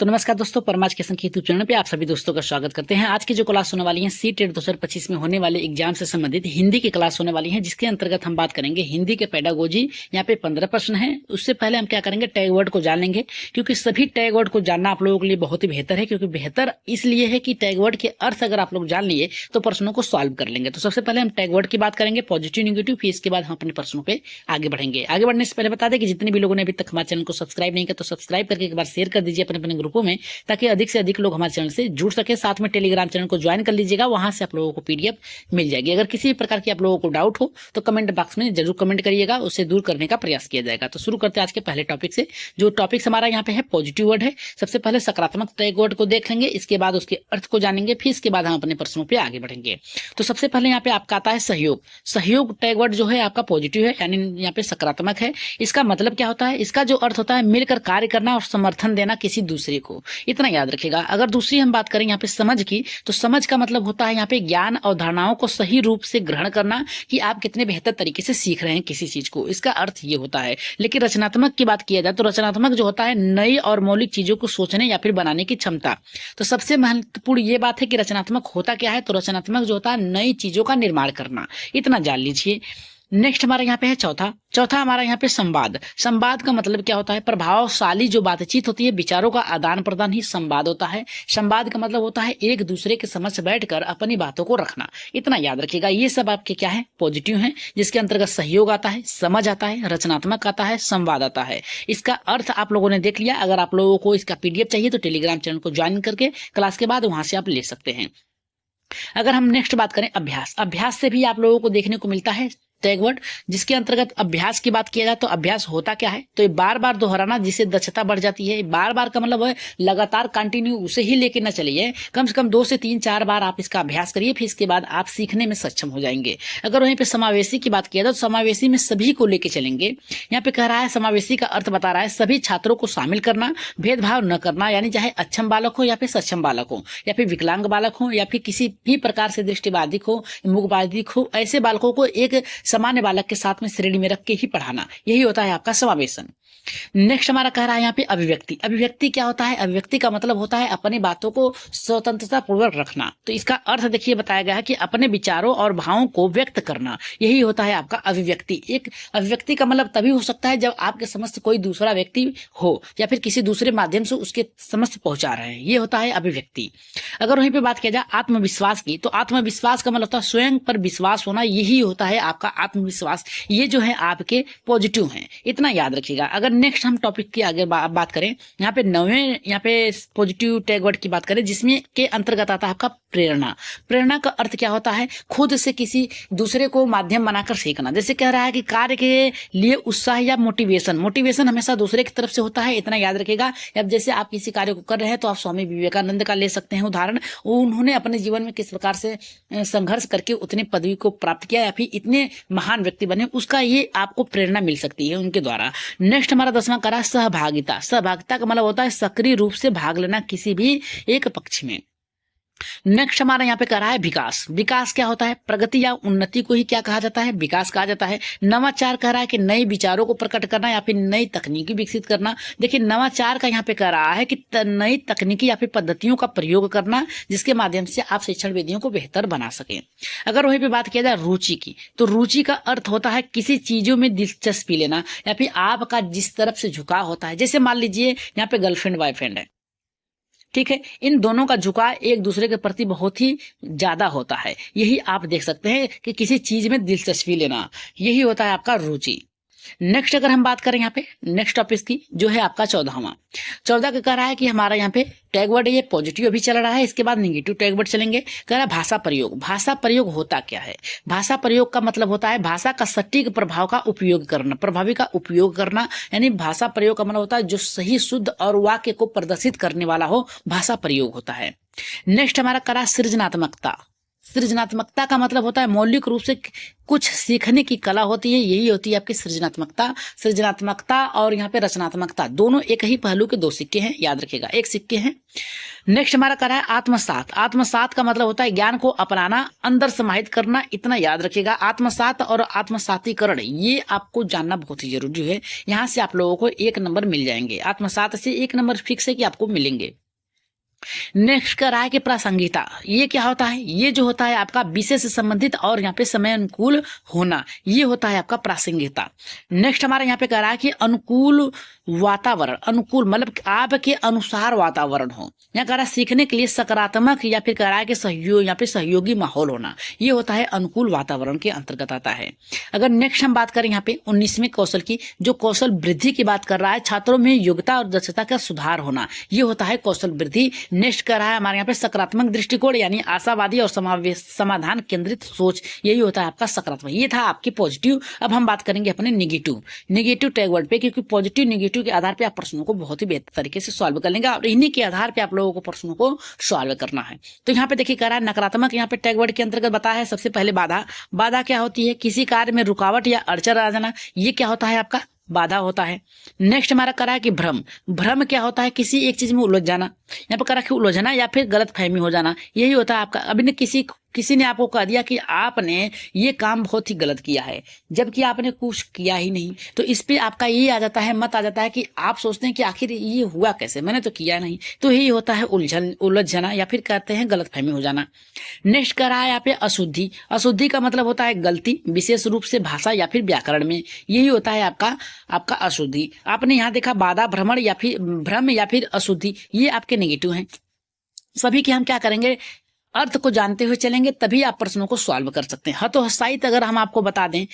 तो नमस्कार दोस्तों, परमाज किशन के यूट्यूब चैनल पे आप सभी दोस्तों का स्वागत करते हैं। आज की जो क्लास होने वाली है सीटेट 2025 में होने वाले एग्जाम से संबंधित हिंदी की क्लास होने वाली है, जिसके अंतर्गत हम बात करेंगे हिंदी के पेडागोजी। यहाँ पे 15 प्रश्न है। उससे पहले हम क्या करेंगे, टैग वर्ड को जान लेंगे, क्योंकि सभी टैग वर्ड को जानना आप लोगों के लिए बहुत ही बेहतर है। क्योंकि बेहतर इसलिए है कि टैग वर्ड के अर्थ अगर आप लोग जान लिए तो प्रश्नों को सॉल्व कर लेंगे। तो सबसे पहले हम टैग वर्ड की बात करेंगे, पॉजिटिव निगेटिव, फिर इसके बाद हम अपने प्रश्नों पे आगे बढ़ेंगे। आगे बढ़ने से पहले बता दें कि जितने भी लोगों ने अभी तक हमारे चैनल को सब्सक्राइब नहीं किया तो सब्सक्राइब करके एक बार शेयर कर दीजिए अपने अपने ग्रुपों में, ताकि अधिक से अधिक लोग हमारे चैनल से जुड़ सके। साथ में टेलीग्राम चैनल को ज्वाइन कर लीजिएगा, वहां से आप लोगों को पीडीएफ मिल जाएगी। अगर किसी भी प्रकार की आप लोगों को डाउट हो तो कमेंट बॉक्स में जरूर कमेंट करिएगा, उससे दूर करने का प्रयास किया जाएगा। तो शुरू करते हैं आज के पहले टॉपिक से। जो टॉपिक हमारा यहाँ पे है पॉजिटिव वर्ड है। सबसे पहले सकारात्मक टैग वर्ड को देख लेंगे, इसके बाद उसके अर्थ को जानेंगे, फिर इसके बाद हम अपने प्रश्नों पे आगे बढ़ेंगे। तो सबसे पहले यहाँ पे आपका आता है सहयोग। सहयोग टैग वर्ड जो है आपका पॉजिटिव है, यानी यहाँ पे सकारात्मक है। इसका मतलब क्या होता है, इसका जो अर्थ होता है मिलकर कार्य करना और समर्थन देना किसी दूसरे को, इतना याद रखिएगा। अगर दूसरी हम बात करें यहाँ पे समझ की, तो समझ का मतलब होता है यहाँ पे ज्ञान और धारणाओं को सही रूप से ग्रहण करना, कि आप कितने बेहतर तरीके से सीख रहे हैं किसी चीज को, इसका अर्थ ये होता है। लेकिन रचनात्मक की बात किया जाए तो रचनात्मक जो होता है नई और मौलिक चीजों को सोचने या फिर बनाने की क्षमता। तो सबसे महत्वपूर्ण ये बात है कि रचनात्मक होता क्या है, तो रचनात्मक जो होता है नई चीजों का निर्माण करना, इतना जान लीजिए। नेक्स्ट हमारा यहाँ पे है चौथा हमारा यहाँ पे संवाद। संवाद का मतलब क्या होता है, प्रभावशाली जो बातचीत होती है, विचारों का आदान प्रदान ही संवाद होता है। संवाद का मतलब होता है एक दूसरे के समक्ष बैठकर अपनी बातों को रखना, इतना याद रखिएगा। ये सब आपके क्या है, पॉजिटिव है, जिसके अंतर्गत सहयोग आता है, समझ आता है, रचनात्मक आता है, संवाद आता है। इसका अर्थ आप लोगों ने देख लिया। अगर आप लोगों को इसका पीडीएफ चाहिए तो टेलीग्राम चैनल को ज्वाइन करके क्लास के बाद वहां से आप ले सकते हैं। अगर हम नेक्स्ट बात करें अभ्यास, अभ्यास से भी आप लोगों को देखने को मिलता है टैग वर्ड, जिसके अंतर्गत अभ्यास की बात किया जाए तो अभ्यास होता क्या है, तो ये बार बार दोहराना, जिससे दक्षता बढ़ जाती है। बार बार का मतलब है लगातार कंटिन्यू उसे ही लेके ना चलिए, कम से कम 2 से 3-4 बार आप इसका अभ्यास करिए, फिर इसके बाद आप सीखने में सक्षम हो जाएंगे। अगर वहीं पे समावेशी की बात किया जाए तो समावेशी में सभी को लेके चलेंगे। यहाँ पे कह रहा है समावेशी का अर्थ बता रहा है सभी छात्रों को शामिल करना, भेदभाव न करना, यानी चाहे अक्षम बालक हो या फिर सक्षम बालक हो, या फिर विकलांग बालक हो, या फिर किसी भी प्रकार से दृष्टिबाधिक हो, मूकबाधिक हो, ऐसे बालकों को एक सामान्य बालक के साथ में श्रेणी में रख के ही पढ़ाना, यही होता है आपका समावेशन। नेक्स्ट हमारा कह रहा है यहाँ पे अभिव्यक्ति। अभिव्यक्ति क्या होता है, अभिव्यक्ति का मतलब होता है अपनी बातों को स्वतंत्रता पूर्वक रखना। तो इसका अर्थ देखिए बताया गया है कि अपने विचारों और भावों को व्यक्त करना, यही होता है आपका अभिव्यक्ति। एक अभिव्यक्ति का मतलब तभी हो सकता है जब आपके समस्त कोई दूसरा व्यक्ति हो, या फिर किसी दूसरे माध्यम से उसके समस्त पहुंचा रहे हैं, ये होता है अभिव्यक्ति। अगर वहीं पे बात किया जाए आत्मविश्वास की, तो आत्मविश्वास का मतलब होता है स्वयं पर विश्वास होना, यही होता है आपका आत्मविश्वास। ये जो है आपके पॉजिटिव हैं, इतना याद रखिएगा। अगर नेक्स्ट हम टॉपिक की आगे बात करें, यहाँ पे 9वें यहाँ पे पॉजिटिव टैग वर्ड की बात करें, जिसमें के अंतर्गत आता है आपका प्रेरणा। प्रेरणा का अर्थ क्या होता है, खुद से किसी दूसरे को माध्यम बनाकर सीखना। जैसे कह रहा है कि कार्य के लिए उत्साह या मोटिवेशन, मोटिवेशन हमेशा दूसरे की तरफ से होता है, इतना याद रखिएगा। अब जैसे आप किसी कार्य को कर रहे हैं तो आप स्वामी विवेकानंद का ले सकते हैं उदाहरण। उन्होंने अपने जीवन में किस प्रकार से संघर्ष करके उतनी पदवी को प्राप्त किया, या फिर इतने महान व्यक्ति बने, उसका ये आपको प्रेरणा मिल सकती है उनके द्वारा। नेक्स्ट हमारा 10वां करा सहभागिता। सहभागिता का मतलब होता है सक्रिय रूप से भाग लेना किसी भी एक पक्ष में। नेक्स्ट हमारा यहाँ पे कह रहा है विकास। विकास क्या होता है, प्रगति या उन्नति को ही क्या कहा जाता है, विकास कहा जाता है। नवाचार कह रहा है कि नए विचारों को प्रकट करना या फिर नई तकनीकी विकसित करना। देखिए नवाचार का यहाँ पे कह रहा है कि नई तकनीकी या फिर पद्धतियों का प्रयोग करना, जिसके माध्यम से आप शिक्षण विधियों को बेहतर बना सकें। अगर वहीं पे बात किया जाए रुचि की, तो रुचि का अर्थ होता है किसी चीजों में दिलचस्पी लेना, या फिर आपका जिस तरफ से झुकाव होता है। जैसे मान लीजिए यहाँ पे गर्लफ्रेंड बॉयफ्रेंड है, ठीक है, इन दोनों का झुकाव एक दूसरे के प्रति बहुत ही ज्यादा होता है, यही आप देख सकते हैं कि किसी चीज में दिलचस्पी लेना, यही होता है आपका रुचि। नेक्स्ट अगर हम बात करें यहाँ पे नेक्स्ट टॉपिक की, जो है आपका 14वां का कह रहा है कि हमारा यहाँ पे टैग वर्ड ये पॉजिटिव अभी चल रहा है, इसके बाद नेगेटिव टैग वर्ड चलेंगे। कह रहा है भाषा प्रयोग। भाषा प्रयोग होता क्या है, भाषा प्रयोग का मतलब होता है भाषा का सटीक प्रभाव का उपयोग करना, प्रभावी का उपयोग करना, यानी भाषा प्रयोग का मतलब होता है जो सही शुद्ध और वाक्य को प्रदर्शित करने वाला हो, भाषा प्रयोग होता है। नेक्स्ट हमारा करा सृजनात्मकता। सृजनात्मकता का मतलब होता है मौलिक रूप से कुछ सीखने की कला होती है, यही होती है आपकी सृजनात्मकता। सृजनात्मकता और यहाँ पे रचनात्मकता दोनों एक ही पहलू के दो सिक्के हैं, याद रखिएगा, एक सिक्के हैं। नेक्स्ट हमारा क्या है, आत्मसात। आत्मसात का मतलब होता है ज्ञान को अपनाना, अंदर समाहित करना, इतना याद रखिएगा। आत्मसात और आत्मसातीकरण ये आपको जानना बहुत ही जरूरी है। यहाँ से आप लोगों को 1 नंबर मिल जाएंगे, आत्मसात से 1 नंबर फिक्स है कि आपको मिलेंगे। नेक्स्ट का रहा है कि प्रासंगिकता, ये क्या होता है, ये जो होता है आपका विषय से संबंधित और यहाँ पे समय अनुकूल होना, ये होता है आपका प्रासंगिकता। नेक्स्ट हमारे यहाँ पे कह रहा है कि अनुकूल वातावरण, अनुकूल मतलब आपके अनुसार वातावरण हो। यहाँ कह रहा है सीखने के लिए सकारात्मक या फिर कह रहा है कि सहयोग, यहाँ पे सहयोगी माहौल होना, ये होता है अनुकूल वातावरण के अंतर्गत आता है। अगर नेक्स्ट हम बात करें यहाँ पे 19वें कौशल की, जो कौशल वृद्धि की बात कर रहा है, छात्रों में योग्यता और दक्षता का सुधार होना, ये होता है कौशल वृद्धि। नेक्स्ट कर रहा है हमारे यहाँ पे सकारात्मक दृष्टिकोण, यानी आशावादी और समाधान केंद्रित सोच, यही होता है आपका सकारात्मक। ये था आपकी पॉजिटिव। अब हम बात करेंगे अपने नेगेटिव, नेगेटिव टैग वर्ड पे, क्योंकि पॉजिटिव नेगेटिव के आधार पे आप प्रश्नों को बहुत ही बेहतर तरीके से सॉल्व कर लेंगे और इन्हीं के आधार पे आप लोगों को प्रश्नों को सॉल्व करना है। तो यहाँ पे देखिए कह रहा है नकारात्मक, यहाँ पे टैग वर्ड के अंतर्गत बताया है सबसे पहले बाधा। बाधा क्या होती है, किसी कार्य में रुकावट या अड़चन आ जाना, ये क्या होता है आपका बाधा होता है। नेक्स्ट हमारा करा है कि भ्रम। भ्रम क्या होता है, किसी एक चीज में उलझ जाना, यहाँ पर करा कि उलझना या फिर गलत फहमी हो जाना, यही होता है आपका। अभी ने किसी ने आपको कह दिया कि आपने ये काम बहुत ही गलत किया है, जबकि आपने कुछ किया ही नहीं, तो इस पे आपका ये आ जाता है, मत आ जाता है कि आप सोचते हैं कि आखिर ये हुआ कैसे, मैंने तो किया नहीं। तो यही होता है उलझ जाना या फिर कहते हैं गलत फहमी हो जाना। नेक्स्ट कह रहा है यहाँ पे अशुद्धि। अशुद्धि का मतलब होता है गलती, विशेष रूप से भाषा या फिर व्याकरण में, यही होता है आपका अशुद्धि। आपने यहाँ देखा बाधा, भ्रमण या फिर भ्रम या फिर अशुद्धि, ये आपके नेगेटिव हैं। सभी के हम क्या करेंगे, अर्थ को जानते हुए चलेंगे, तभी आप प्रश्नों को सॉल्व कर सकते हैं। हतोहसाई अगर हम आपको बता दें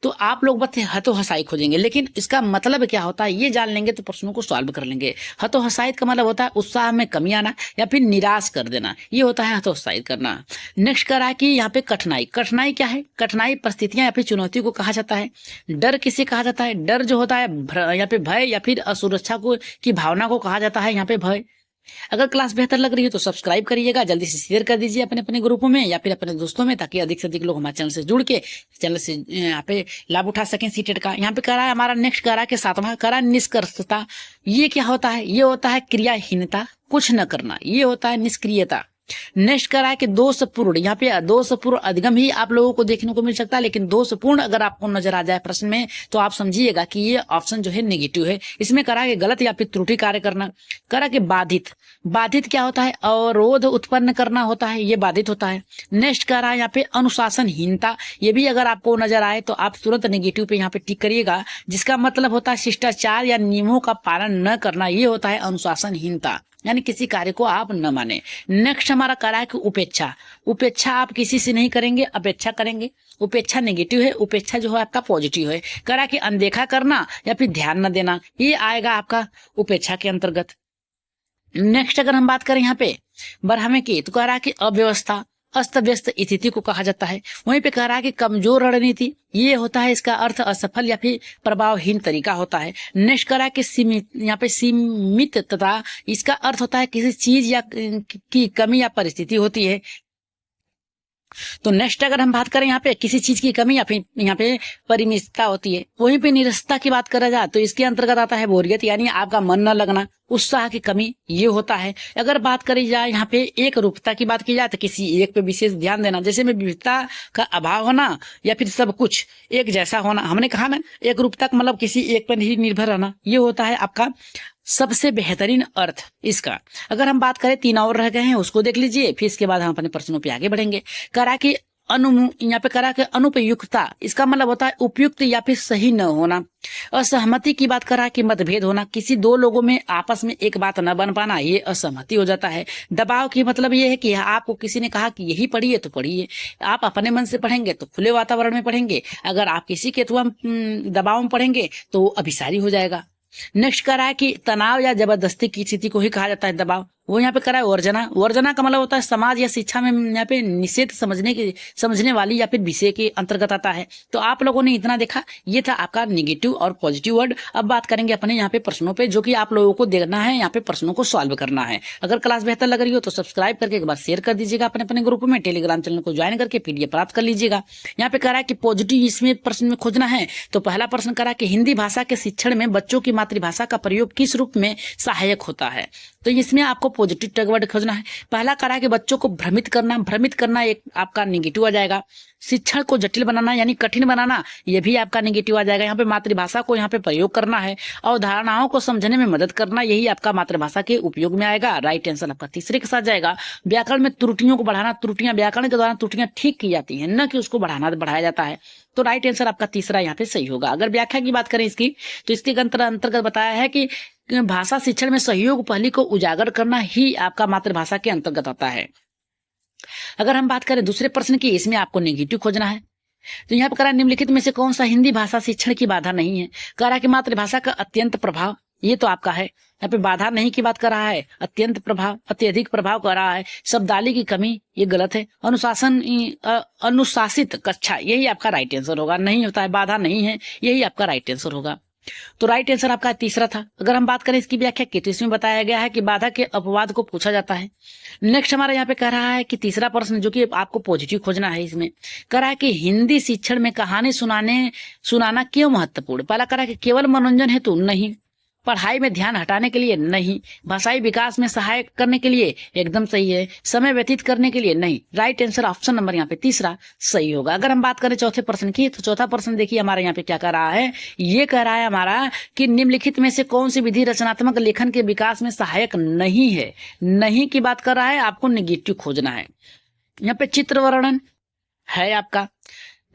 तो आप लोग बस हतोहसाई खोजेंगे, लेकिन इसका मतलब क्या होता है ये जान लेंगे तो प्रश्नों को सॉल्व कर लेंगे। हतोहसाई का मतलब होता है उत्साह में कमी आना या फिर निराश कर देना, ये होता है हतोत्साहित करना। नेक्स्ट कह रहा है कि यहाँ पे कठिनाई। कठिनाई क्या है, कठिनाई परिस्थितियां या फिर चुनौती को कहा जाता है। डर किसे कहा जाता है, डर जो होता है यहाँ पे भय या फिर असुरक्षा को की भावना को कहा जाता है यहाँ पे भय। अगर क्लास बेहतर लग रही है तो सब्सक्राइब करिएगा, जल्दी से शेयर कर दीजिए अपने अपने ग्रुपों में या फिर अपने दोस्तों में, ताकि अधिक से अधिक लोग हमारे चैनल से जुड़ के चैनल से यहाँ पे लाभ उठा सकें सीटेट का। यहाँ पे कह रहा है हमारा नेक्स्ट कह रहा है कि 7वां कह रहा है निष्कर्षता। ये क्या होता है, ये होता है क्रियाहीनता, कुछ न करना, ये होता है निष्क्रियता। नेक्स्ट कह रहा है कि दोषपूर्ण। यहाँ पे दोषपूर्ण अधिगम ही आप लोगों को देखने को मिल सकता है, लेकिन दोषपूर्ण अगर आपको नजर आ जाए प्रश्न में तो आप समझिएगा कि ये ऑप्शन जो है नेगेटिव है। इसमें कह रहा है कि गलत या फिर त्रुटि कार्य करना। कह रहा है कि बाधित। बाधित क्या होता है, अवरोध उत्पन्न करना होता है, ये बाधित होता है। नेक्स्ट कह रहा है यहाँ पे अनुशासनहीनता। ये भी अगर आपको नजर आए तो आप तुरंत नेगेटिव पे यहाँ पे टिक करिएगा, जिसका मतलब होता है शिष्टाचार या नियमों का पालन न करना, ये होता है अनुशासनहीनता, यानी किसी कार्य को आप न माने। नेक्स्ट हमारा कह रहा है कि उपेक्षा। उपेक्षा आप किसी से नहीं करेंगे, अपेक्षा करेंगे। उपेक्षा नेगेटिव है, उपेक्षा जो है आपका पॉजिटिव है। कह रहा है कि अनदेखा करना या फिर ध्यान न देना, ये आएगा आपका उपेक्षा के अंतर्गत। नेक्स्ट अगर हम बात करें यहाँ पे बढ़ावे की, तो कह रहा है कि अव्यवस्था, अस्त व्यस्त स्थिति को कहा जाता है। वहीं पे कह रहा है कि कमजोर रणनीति, ये होता है इसका अर्थ असफल या फिर प्रभावहीन तरीका होता है। नेक्स्ट कह रहा है कि सीमित, यहाँ पे सीमित तथा इसका अर्थ होता है किसी चीज या की कमी या परिस्थिति होती है। तो नेक्स्ट अगर हम बात करें यहाँ पे किसी चीज की कमी या फिर यहाँ पे परिमितता होती है। वहीं पे निरसता की बात करा जाए तो इसके अंतर्गत आता है बोरियत, यानी आपका मन न लगना, उत्साह की कमी, ये होता है। अगर बात करी जाए यहाँ पे एक रूपता की बात की जाए तो किसी एक पे विशेष ध्यान देना, जैसे में विविधता का अभाव होना या फिर सब कुछ एक जैसा होना। हमने कहा ना एक रूपता का मतलब किसी एक पर ही निर्भर रहना, ये होता है आपका सबसे बेहतरीन अर्थ इसका। अगर हम बात करें 3 और रह गए हैं, उसको देख लीजिए, फिर इसके बाद हम अपने प्रश्नों पे आगे बढ़ेंगे। करा कि यहाँ पे करा कि अनुपयुक्तता, इसका मतलब होता है उपयुक्त या फिर सही न होना। असहमति की बात करा कि मतभेद होना, किसी 2 लोगों में आपस में एक बात न बन पाना, ये असहमति हो जाता है। दबाव की मतलब ये है कि आपको किसी ने कहा कि यही पढ़िए तो पढ़िए, आप अपने मन से पढ़ेंगे तो खुले वातावरण में पढ़ेंगे, अगर आप किसी के दबाव में पढ़ेंगे तो अभिसारी हो जाएगा। नेक्स्ट कह रहा है कि तनाव या जबरदस्ती की स्थिति को ही कहा जाता है दबाव। वो यहाँ पे करा है वर्जना। वर्जना का मतलब होता है समाज या शिक्षा में यहाँ पे निषेध समझने वाली या फिर विषय के अंतर्गत आता है। तो आप लोगों ने इतना देखा, ये था आपका नेगेटिव और पॉजिटिव वर्ड। अब बात करेंगे अपने यहाँ पे प्रश्नों पे, जो कि आप लोगों को देखना है, यहाँ पे प्रश्नों को सॉल्व करना है। अगर क्लास बेहतर लग रही हो तो सब्सक्राइब करके एक बार शेयर कर दीजिएगा अपने अपने ग्रुप में, टेलीग्राम चैनल को ज्वाइन करके पीडीएफ प्राप्त कर लीजिएगा। यहाँ पे कह रहा है कि पॉजिटिव इसमें प्रश्न में खोजना है। तो पहला प्रश्न कह रहा है कि हिंदी भाषा के शिक्षण में बच्चों की मातृभाषा का प्रयोग किस रूप में सहायक होता है। तो इसमें आपको पॉजिटिव टैग वर्ड खोजना है। पहला कह रहा है कि बच्चों को भ्रमित करना एक आपका नेगेटिव आ जाएगा। शिक्षण को जटिल बनाना यानी कठिन बनाना, ये भी आपका नेगेटिव आ जाएगा। यहाँ पे मातृभाषा को यहाँ पे प्रयोग करना है। अवधारणाओं को समझने में मदद करना, यही आपका मातृभाषा के उपयोग में आएगा। राइट आंसर आपका तीसरे के साथ जाएगा। व्याकरण में त्रुटियों को बढ़ाना, त्रुटियां व्याकरण के दौरान त्रुटियां ठीक की जाती है, न कि उसको बढ़ाया जाता है। तो राइट आंसर आपका तीसरा यहाँ पे सही होगा। अगर व्याख्या की बात करें इसकी, तो इसके अंतर्गत बताया है कि भाषा शिक्षण में सहयोग पहली को उजागर करना ही आपका मातृभाषा के अंतर्गत आता है। अगर हम बात करें दूसरे प्रश्न की, इसमें आपको नेगेटिव खोजना है। तो यहाँ पर कह रहा है निम्नलिखित में से कौन सा हिंदी भाषा शिक्षण की बाधा नहीं है। कह रहा है कि मातृभाषा का अत्यंत प्रभाव, ये तो आपका है। यहाँ पे बाधा नहीं की बात कर रहा है, अत्यंत प्रभाव, अत्यधिक प्रभाव कर रहा है। शब्दावली की कमी, ये गलत है। अनुशासित कक्षा, यही आपका राइट आंसर होगा। नहीं होता है, बाधा नहीं है, यही आपका राइट आंसर होगा। तो राइट आंसर आपका तीसरा था। अगर हम बात करें इसकी व्याख्या की, तो इसमें बताया गया है कि बाधा के अपवाद को पूछा जाता है। नेक्स्ट हमारा यहाँ पे कह रहा है कि तीसरा प्रश्न, जो कि आपको पॉजिटिव खोजना है, इसमें कह रहा है कि हिंदी शिक्षण में कहानी सुनाना क्यों महत्वपूर्ण। पहला कह रहा है कि केवल मनोरंजन हेतु नहीं, पढ़ाई में ध्यान हटाने के लिए नहीं, भाषाई विकास में सहायक करने के लिए एकदम सही है, समय व्यतीत करने के लिए नहीं। राइट आंसर ऑप्शन नंबर यहाँ पे तीसरा सही होगा। अगर हम बात करें चौथे प्रश्न की, तो चौथा प्रश्न देखिए हमारे यहाँ पे क्या कर रहा है। ये कह रहा है हमारा कि निम्नलिखित में से कौन सी विधि रचनात्मक लेखन के विकास में सहायक नहीं है। नहीं की बात कर रहा है, आपको नेगेटिव खोजना है। यहाँ पे चित्र वर्णन है आपका,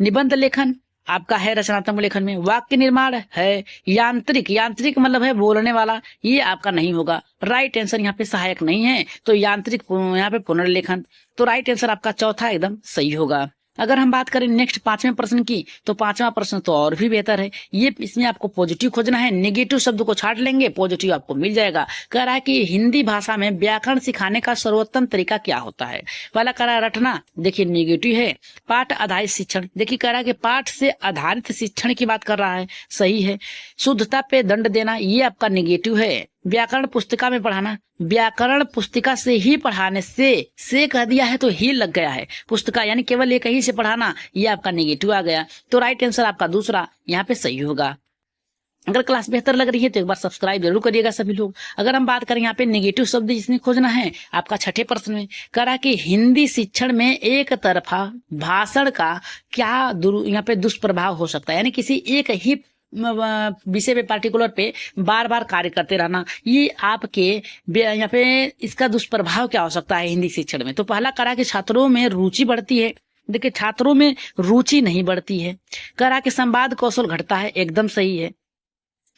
निबंध लेखन आपका है रचनात्मक लेखन में, वाक्य निर्माण है, यांत्रिक मतलब है बोलने वाला, ये आपका नहीं होगा। राइट आंसर यहाँ पे सहायक नहीं है, तो यांत्रिक यहाँ पे पुनर्लेखन। तो राइट आंसर आपका चौथा एकदम सही होगा। अगर हम बात करें नेक्स्ट पांचवें प्रश्न की, तो पांचवा प्रश्न तो और भी बेहतर है। ये इसमें आपको पॉजिटिव खोजना है, नेगेटिव शब्द को छाट लेंगे, पॉजिटिव आपको मिल जाएगा। कह रहा है कि हिंदी भाषा में व्याकरण सिखाने का सर्वोत्तम तरीका क्या होता है। पहला कह रहा है रटना, देखिए नेगेटिव है। पाठ आधारित शिक्षण, देखिए कह रहा है कि पाठ से आधारित शिक्षण की बात कर रहा है, सही है। शुद्धता पे दंड देना, ये आपका नेगेटिव है। व्याकरण पुस्तिका में पढ़ाना, व्याकरण पुस्तिका से ही पढ़ाने से कह दिया है तो ही लग गया है, पुस्तिका यानी केवल एक ही से पढ़ाना, ये आपका नेगेटिव आ गया। तो राइट आंसर आपका दूसरा यहाँ पे सही होगा। अगर क्लास बेहतर लग रही है तो एक बार सब्सक्राइब जरूर करिएगा सभी लोग। अगर हम बात करें यहाँ पे नेगेटिव शब्द जिसमें खोजना है, आपका छठे प्रश्न में कह रहा है कि हिंदी शिक्षण में एक तरफा भाषण का क्या यहाँ पे दुष्प्रभाव हो सकता है, यानी किसी एक ही विषय पे पार्टिकुलर पे बार बार कार्य करते रहना, ये आपके यहाँ पे इसका दुष्प्रभाव क्या हो सकता है हिंदी शिक्षण में। तो पहला करा कि छात्रों में रुचि बढ़ती है, देखिए छात्रों में रुचि नहीं बढ़ती है। करा कि संवाद कौशल घटता है, एकदम सही है।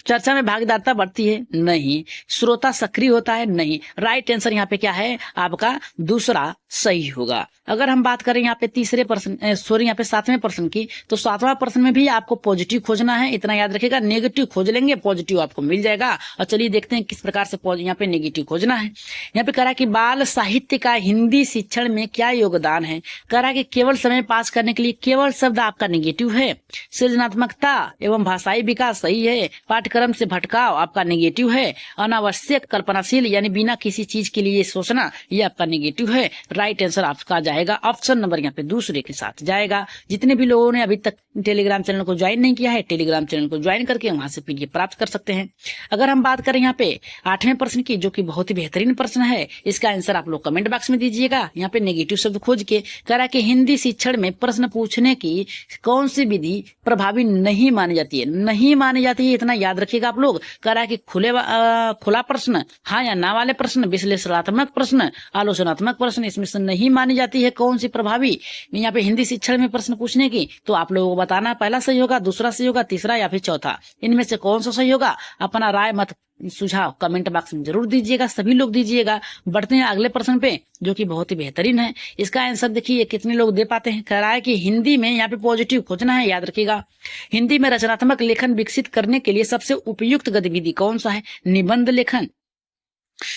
चर्चा में भागीदारता बढ़ती है, नहीं। श्रोता सक्रिय होता है, नहीं। राइट आंसर यहाँ पे क्या है, आपका दूसरा सही होगा। अगर हम बात करें यहाँ पे तीसरे प्रश्न यहाँ पे सातवें प्रश्न की, तो सातवां प्रश्न में भी आपको पॉजिटिव खोजना है, इतना याद रखिएगा। नेगेटिव खोज लेंगे, पॉजिटिव आपको मिल जाएगा। और चलिए देखते हैं किस प्रकार से यहाँ पे नेगेटिव खोजना है। यहाँ पे कह रहा है कि बाल साहित्य का हिंदी शिक्षण में क्या योगदान है। कह रहा है कि केवल समय पास करने के लिए, केवल शब्द आपका नेगेटिव है। सृजनात्मकता एवं भाषाई विकास सही है। पाठ्यक्रम से भटकाव आपका नेगेटिव है। अनावश्यक कल्पनाशील यानी बिना किसी चीज के लिए सोचना, ये आपका नेगेटिव है। राइट आंसर आपका जाएगा ऑप्शन नंबर यहाँ पे दूसरे के साथ जाएगा। जितने भी लोगों ने अभी तक टेलीग्राम चैनल को ज्वाइन नहीं किया है, टेलीग्राम चैनल को ज्वाइन करके वहां से पीडीएफ प्राप्त कर सकते हैं। अगर हम बात करें यहाँ पे आठवें प्रश्न की, जो कि बहुत ही बेहतरीन प्रश्न है, इसका आंसर आप लोग कमेंट बॉक्स में दीजिएगा। यहाँ पे नेगेटिव शब्द खोज के कह रहा कि हिंदी शिक्षण में प्रश्न पूछने की कौन सी विधि प्रभावी नहीं मानी जाती है। नहीं मानी जाती है, इतना याद रखिएगा आप लोग। कह रहा है कि खुला प्रश्न, हाँ या ना वाले प्रश्न, विश्लेषणात्मक प्रश्न, आलोचनात्मक प्रश्न, इसमें से नहीं मानी जाती है कौन सी प्रभावी यहाँ पे हिंदी शिक्षण में प्रश्न पूछने की। तो आप लोगों को बताना पहला सही होगा, दूसरा सही होगा, तीसरा या फिर चौथा, इनमें से कौन सा सही होगा। अपना राय मत सुझाव कमेंट बॉक्स में जरूर दीजिएगा, सभी लोग दीजिएगा। बढ़ते हैं अगले प्रश्न पे, जो कि बहुत ही बेहतरीन है। इसका आंसर देखिए कितने लोग दे पाते हैं। कह रहा है कि हिंदी में यहाँ पे पॉजिटिव खोजना है, याद रखिएगा। हिंदी में रचनात्मक लेखन विकसित करने के लिए सबसे उपयुक्त गतिविधि कौन सा है। निबंध लेखन,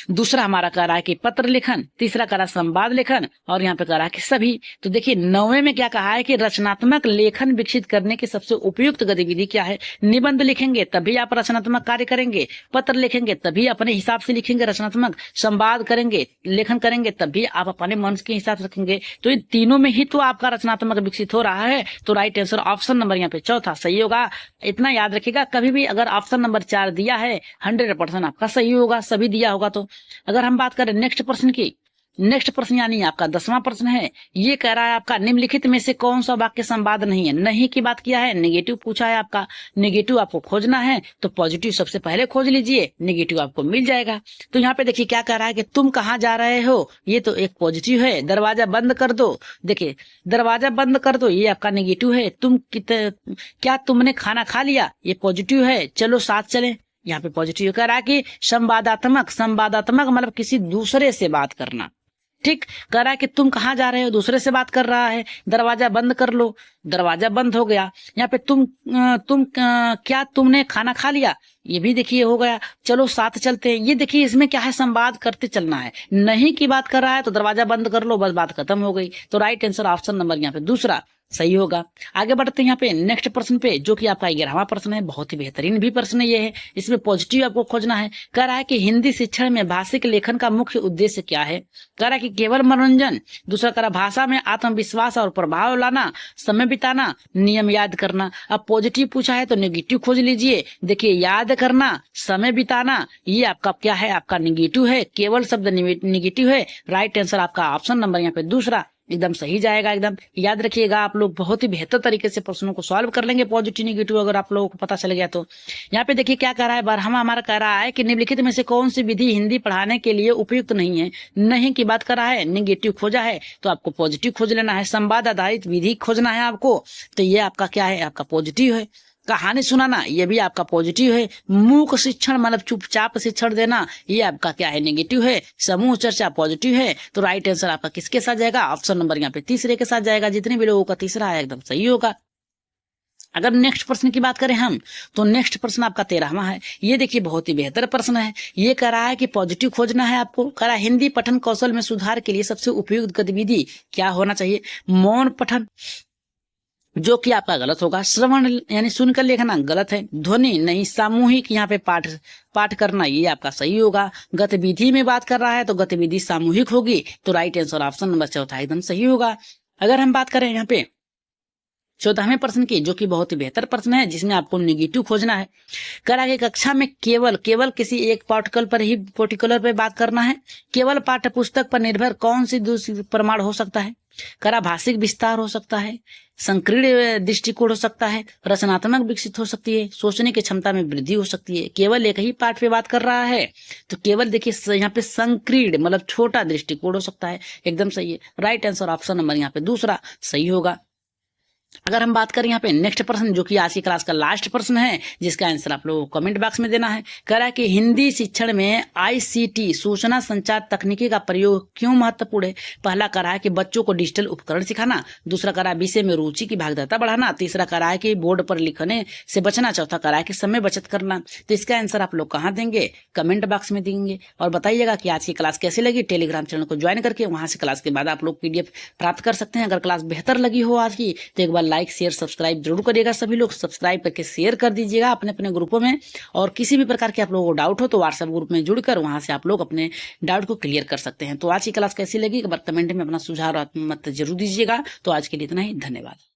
दूसरा हमारा कह रहा है कि पत्र लेखन, तीसरा कह रहा है संवाद लेखन, और यहाँ पे कह रहा है कि सभी। तो देखिए 9वें में क्या कहा है कि रचनात्मक लेखन विकसित करने की सबसे उपयुक्त गतिविधि क्या है। निबंध लिखेंगे तभी आप रचनात्मक कार्य करेंगे, पत्र लिखेंगे तभी अपने हिसाब से लिखेंगे रचनात्मक, संवाद करेंगे लेखन करेंगे तभी आप अपने मन के हिसाब से रखेंगे। तो इन तीनों में ही तो आपका रचनात्मक विकसित हो रहा है। तो राइट आंसर ऑप्शन नंबर यहाँ पे चौथा सही होगा। इतना याद रखिएगा, कभी भी अगर ऑप्शन नंबर 4 दिया है 100% आपका सही होगा, सभी दिया होगा। तो अगर हम बात करें नेक्स्ट प्रश्न की, नेक्स्ट प्रश्न यानी आपका 10वां प्रश्न है। ये कह रहा है आपका निम्नलिखित में से कौन सा वाक्य संवाद नहीं है। नहीं की बात किया है, नेगेटिव पूछा है आपका, नेगेटिव आपको खोजना है तो पॉजिटिव सबसे पहले खोज लीजिए, नेगेटिव आपको मिल जाएगा। तो यहाँ पे देखिए क्या कह रहा है कि तुम कहाँ जा रहे हो, ये तो एक पॉजिटिव है। दरवाजा बंद कर दो, देखिए दरवाजा बंद कर दो ये आपका नेगेटिव है। क्या तुमने खाना खा लिया, ये पॉजिटिव है। चलो साथ चलें, यहाँ पे पॉजिटिव कह रहा है कि संवादात्मक, संवादात्मक मतलब किसी दूसरे से बात करना। ठीक कह रहा है कि तुम कहाँ जा रहे हो, दूसरे से बात कर रहा है। दरवाजा बंद कर लो, दरवाजा बंद हो गया। यहाँ पे क्या तुमने खाना खा लिया, ये भी देखिए हो गया। चलो साथ चलते हैं, ये देखिए इसमें क्या है, संवाद करते चलना है। नहीं की बात कर रहा है तो दरवाजा बंद कर लो, बस बात खत्म हो गई। तो राइट आंसर ऑप्शन नंबर यहाँ पे दूसरा सही होगा। आगे बढ़ते हैं यहाँ पे नेक्स्ट प्रश्न पे, जो कि आपका 11वां प्रश्न है। बहुत ही बेहतरीन भी प्रश्न ये है, इसमें पॉजिटिव आपको खोजना है। कह रहा है कि हिंदी शिक्षण में भाषिक लेखन का मुख्य उद्देश्य क्या है। कह रहा है कि केवल मनोरंजन, दूसरा कह रहा भाषा में आत्मविश्वास और प्रभाव लाना, समय बिताना, नियम याद करना। अब पॉजिटिव पूछा है तो नेगेटिव खोज लीजिए। देखिए याद करना, समय बिताना, ये आपका क्या है, आपका नेगेटिव है। केवल शब्द नेगेटिव है। राइट आंसर आपका ऑप्शन नंबर यहाँ पे दूसरा एकदम सही जाएगा। एकदम याद रखिएगा, आप लोग बहुत ही बेहतर तरीके से प्रश्नों को सॉल्व कर लेंगे पॉजिटिव नेगेटिव अगर आप लोगों को पता चल गया तो। यहाँ पे देखिए क्या कह रहा है, बारहवां हमारा कह रहा है कि निम्नलिखित में से कौन सी विधि हिंदी पढ़ाने के लिए उपयुक्त नहीं है। नहीं की बात कर रहा है, नेगेटिव खोजा है तो आपको पॉजिटिव खोज लेना है। संवाद आधारित विधि खोजना है आपको, तो ये आपका क्या है, आपका पॉजिटिव है। कहानी सुनाना, ये भी आपका पॉजिटिव है। मूक शिक्षण मतलब चुपचाप शिक्षण देना, ये आपका क्या है, नेगेटिव है। समूह चर्चा पॉजिटिव है। तो राइट आंसर आपका किसके साथ जाएगा, ऑप्शन नंबर यहाँ पे तीसरे के साथ जाएगा। जितने भी लोगों का तीसरा है एकदम सही होगा। अगर नेक्स्ट प्रश्न की बात करें हम, तो नेक्स्ट प्रश्न आपका 13वां है। ये देखिए बहुत ही बेहतर प्रश्न है। ये कह रहा है कि पॉजिटिव खोजना है आपको। कह रहा है हिंदी पठन कौशल में सुधार के लिए सबसे उपयुक्त गतिविधि क्या होना चाहिए। मौन पठन, जो कि आपका गलत होगा। श्रवण यानी सुनकर लिखना गलत है। ध्वनि नहीं, सामूहिक यहाँ पे पाठ करना, ये आपका सही होगा। गतिविधि में बात कर रहा है तो गतिविधि सामूहिक होगी। तो राइट आंसर ऑप्शन नंबर चौथा एकदम सही होगा। अगर हम बात करें यहाँ पे 14वें प्रश्न की, जो कि बहुत ही बेहतर प्रश्न है, जिसमें आपको नेगेटिव खोजना है। कह रहा है कि कक्षा में केवल किसी एक पर्टिकुलर पे बात करना है। केवल पाठ्य पुस्तक पर निर्भर कौन सी दूसरी प्रमाण हो सकता है। कह रहा भाषिक विस्तार हो सकता है, संकीर्ण दृष्टिकोण हो सकता है, रचनात्मक विकसित हो सकती है, सोचने की क्षमता में वृद्धि हो सकती है। केवल एक ही पाठ पे बात कर रहा है तो केवल देखिए यहाँ पे संकीर्ण मतलब छोटा दृष्टिकोण हो सकता है। एकदम सही है। राइट आंसर ऑप्शन नंबर यहाँ पे दूसरा सही होगा। अगर हम बात करें यहाँ पे नेक्स्ट प्रश्न, जो कि आज की क्लास का लास्ट प्रश्न है, जिसका आंसर आप लोगों को कमेंट बॉक्स में देना है। कह रहा है कि हिंदी शिक्षण में ICT सूचना संचार तकनीकी का प्रयोग क्यों महत्वपूर्ण है। पहला कह रहा है कि बच्चों को डिजिटल उपकरण सिखाना, दूसरा कह रहा है विषय में रुचि की भागीदारता बढ़ाना, तीसरा कह रहा है कि बोर्ड पर लिखने से बचना, चौथा कह रहा है कि समय बचत करना। तो इसका आंसर आप लोग कहाँ देंगे, कमेंट बॉक्स में देंगे। और बताइएगा कि आज की क्लास कैसी लगी। टेलीग्राम चैनल को ज्वाइन करके वहां से क्लास के बाद आप लोग PDF प्राप्त कर सकते हैं। अगर क्लास बेहतर लगी हो आज की तो एक बार लाइक शेयर सब्सक्राइब जरूर करिएगा। सभी लोग सब्सक्राइब करके शेयर कर दीजिएगा अपने अपने ग्रुपों में। और किसी भी प्रकार के आप लोगों को डाउट हो तो व्हाट्सएप ग्रुप में जुड़कर वहां से आप लोग अपने डाउट को क्लियर कर सकते हैं। तो आज की क्लास कैसी लगी एक बार कमेंट में अपना सुझाव मत जरूर दीजिएगा। तो आज के लिए इतना ही, धन्यवाद।